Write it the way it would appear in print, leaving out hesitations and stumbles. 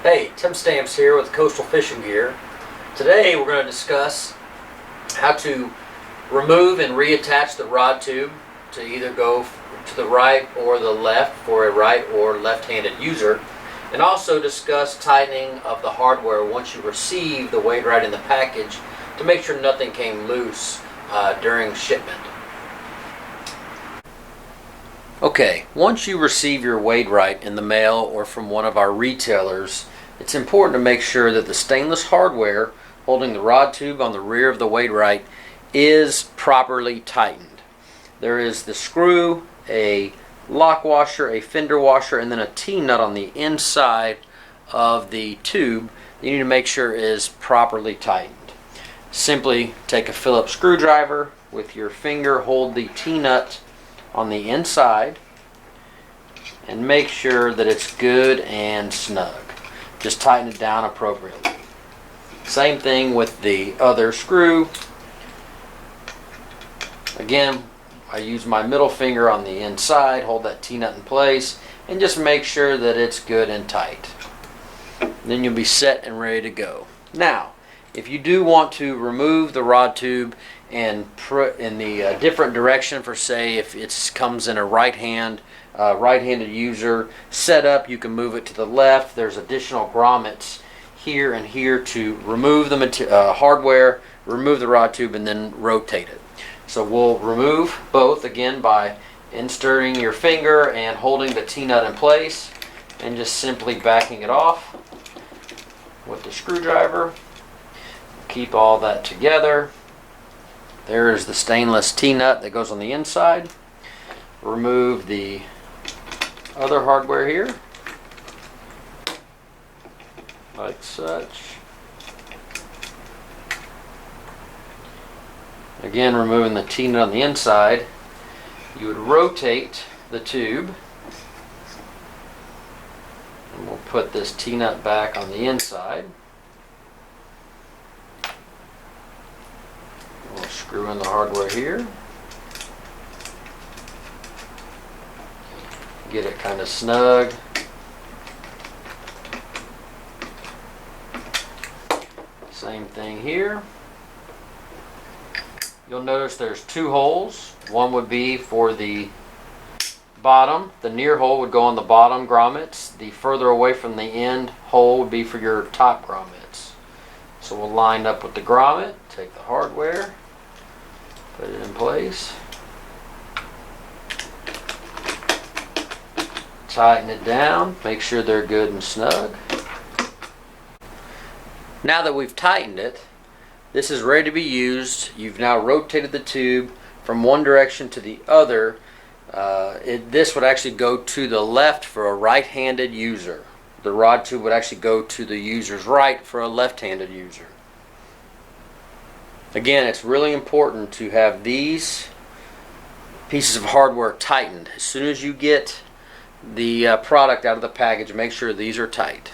Hey, Tim Stamps here with Coastal Fishing Gear. Today we're going to discuss how to remove and reattach the rod tube to either go to the right or the left for a right or left-handed user, and also discuss tightening of the hardware once you receive the weight right in the package to make sure nothing came loose during shipment. Okay, once you receive your weight right in the mail or from one of our retailers, it's important to make sure that the stainless hardware holding the rod tube on the rear of the weight right is properly tightened. There is the screw, a lock washer, a fender washer, and then a T-nut on the inside of the tube that you need to make sure is properly tightened. Simply take a Phillips screwdriver, with your finger hold the T-nut on the inside and make sure that it's good and snug. Just tighten it down appropriately. Same thing with the other screw. Again, I use my middle finger on the inside, hold that T-nut in place, and just make sure that it's good and tight. Then you'll be set and ready to go. Now, if you do want to remove the rod tube and put in the different direction, for say if it comes in a right-handed user setup, you can move it to the left. There's additional grommets here and here to remove the hardware, remove the rod tube, and then rotate it. So we'll remove both again by inserting your finger and holding the T-nut in place and just simply backing it off with the screwdriver. Keep all that together. There is the stainless T-nut that goes on the inside. Remove the other hardware here, like such. Again, removing the T-nut on the inside, you would rotate the tube, and we'll put this T-nut back on the inside. We'll screw in the hardware here. Get it kind of snug. Same thing here. You'll notice there's two holes. One would be for the bottom. The near hole would go on the bottom grommets. The further away from the end hole would be for your top grommets. So we'll line up with the grommet, take the hardware, put it in place, tighten it down, make sure they're good and snug. Now that we've tightened it, this is ready to be used. You've now rotated the tube from one direction to the other. This would actually go to the left for a right-handed user. The rod tube would actually go to the user's right for a left-handed user. Again, it's really important to have these pieces of hardware tightened. As soon as you get the product out of the package, make sure these are tight.